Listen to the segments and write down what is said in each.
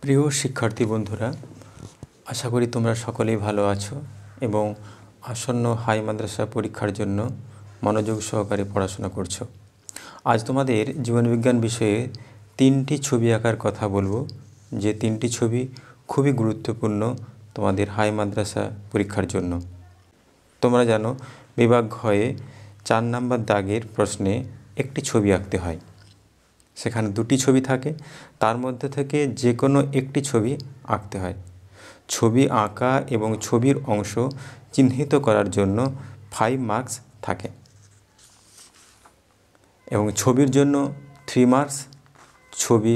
প্রিয় শিক্ষার্থী বন্ধুরা, আশা করি তোমরা সকলেই ভালো আছো এবং আসন্ন হাই মাদ্রাসা পরীক্ষার জন্য মনোযোগ সহকারে পড়াশোনা করছো। আজ তোমাদের জীবনবিজ্ঞান বিষয়ে 3টি ছবি আঁকার কথা বলবো, যে 3টি ছবি খুবই গুরুত্বপূর্ণ তোমাদের হাই মাদ্রাসা পরীক্ষার জন্য। তোমরা জানো, বিভাগ ঘয়ে 4 নম্বর দাগের প্রশ্নে একটি ছবি আঁকতে হয়। সেখানে 2টি ছবি থাকে, তার মধ্যে থেকে যে কোনো একটি ছবি আঁকতে হয়। ছবি আঁকা এবং ছবির অংশ চিহ্নিত করার জন্য 5 মার্কস থাকে এবং ছবির জন্য 3 মার্কস, ছবি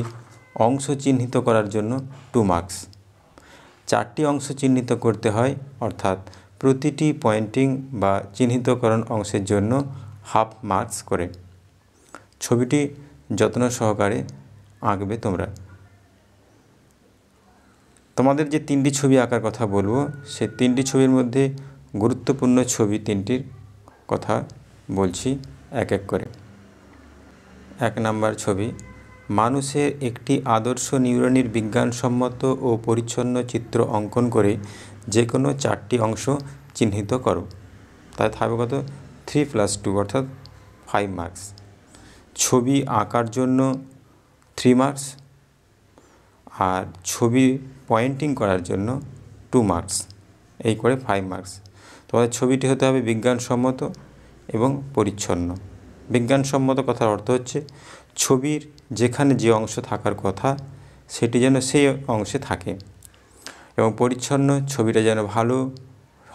অংশ চিহ্নিত করার জন্য 2 মার্কস। 4টি অংশ চিহ্নিত করতে হয়, অর্থাৎ প্রতিটি পয়েন্টিং বা চিহ্নিতকরণ অংশের জন্য হাফ মার্কস করে। ছবিটি যত্ন সহকারে আঁকবে তোমরা। তোমাদের যে 3টি ছবি আঁকার কথা বলবো, সেই 3টি ছবির মধ্যে গুরুত্বপূর্ণ ছবি 3টির কথা বলছি এক এক করে। 1 নম্বর ছবি, মানুষের একটি আদর্শ নিউরনের বিজ্ঞানসম্মত ও পরিচ্ছন্ন চিত্র অঙ্কন করে যে কোনো 4টি অংশ চিহ্নিত করো। তাই থাকবে কত? 3 + 2 অর্থাৎ 5 মার্কস। ছবি আঁকার জন্য 3 মার্কস আর ছবি পয়েন্টিং করার জন্য 2 মার্কস, এই করে 5 মার্কস। তোমাদের ছবিটি হতে হবে বিজ্ঞানসম্মত এবং পরিচ্ছন্ন। বিজ্ঞানসম্মত কথার অর্থ হচ্ছে ছবির যেখানে যে অংশ থাকার কথা সেটি যেন সেই অংশে থাকে, এবং পরিচ্ছন্ন, ছবিটা যেন ভালো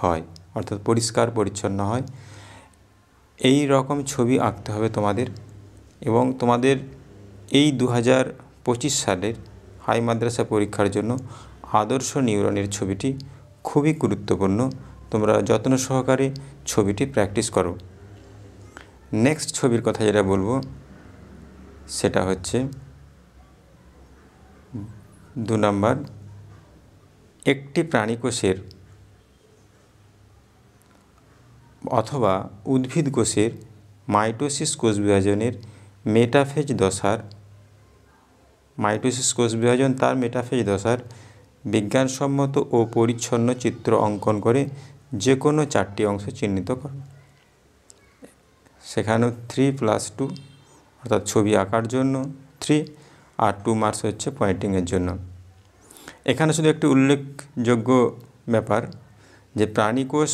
হয়, অর্থাৎ পরিষ্কার পরিচ্ছন্ন হয়। এই রকম ছবি আঁকতে হবে তোমাদের। এবং তোমাদের এই 2025 সালের হাই মাদ্রাসা পরীক্ষার জন্য আদর্শ নিউরনের ছবিটি খুবই গুরুত্বপূর্ণ। তোমরা যত্ন সহকারে ছবিটি প্র্যাকটিস করো। নেক্সট ছবির কথা যেটা বলবো সেটা হচ্ছে 2 নম্বর, একটি প্রাণীকোষের অথবা উদ্ভিদ কোষের মাইটোসিস কোষ বিভাজনের মেটাফেজ দশার তার মেটাফেজ দশার বিজ্ঞানসম্মত ও পরিচ্ছন্ন চিত্র অঙ্কন করে যে কোনো 4টি অংশ চিহ্নিত করো। সেখানেও 3 + 2 অর্থাৎ ছবি আঁকার জন্য 3 আর 2 মার্কস হচ্ছে পয়েন্টিংয়ের জন্য। এখানে শুধু একটি উল্লেখযোগ্য ব্যাপার, যে প্রাণীকোষ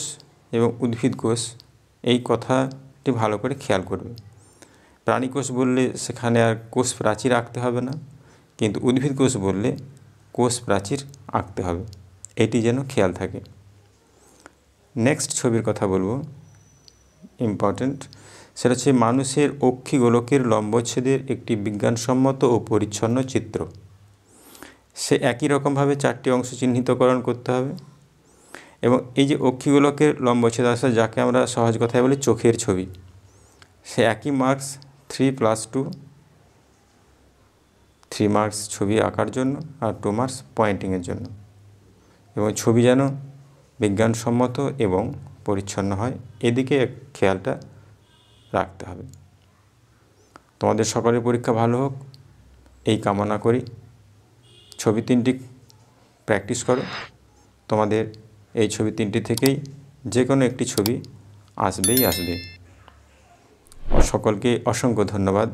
এবং উদ্ভিদ কোষ, এই কথাটি ভালো করে খেয়াল করবে। প্রাণীকোষ বললে সেখানে আর কোষ প্রাচীর আঁকতে হবে না, কিন্তু উদ্ভিদ কোষ বললে কোষ প্রাচীর আঁকতে হবে, এটি যেন খেয়াল থাকে। নেক্সট ছবির কথা বলবো, ইম্পর্ট্যান্ট, সেটা হচ্ছে মানুষের অক্ষিগোলকের লম্বচ্ছেদের একটি বিজ্ঞানসম্মত ও পরিচ্ছন্ন চিত্র। সে একই রকমভাবে 4টি অংশ চিহ্নিতকরণ করতে হবে। এবং এই যে অক্ষিগোলকের লম্বচ্ছেদ আসে, যাকে আমরা সহজ কথায় বলি চোখের ছবি, সে একই মার্কস 3 + 2, 3 মার্কস ছবি আঁকার জন্য আর 2 মার্কস পয়েন্টিংয়ের জন্য। এবং ছবি যেন বিজ্ঞানসম্মত এবং পরিচ্ছন্ন হয়, এদিকে খেয়ালটা রাখতে হবে। তোমাদের সকলের পরীক্ষা ভালো হোক এই কামনা করি। ছবি 3টি প্র্যাকটিস করো। তোমাদের এই ছবি 3টি থেকেই যে কোনো একটি ছবি আসবেই আসবে। সকলকে অসংখ্য ধন্যবাদ।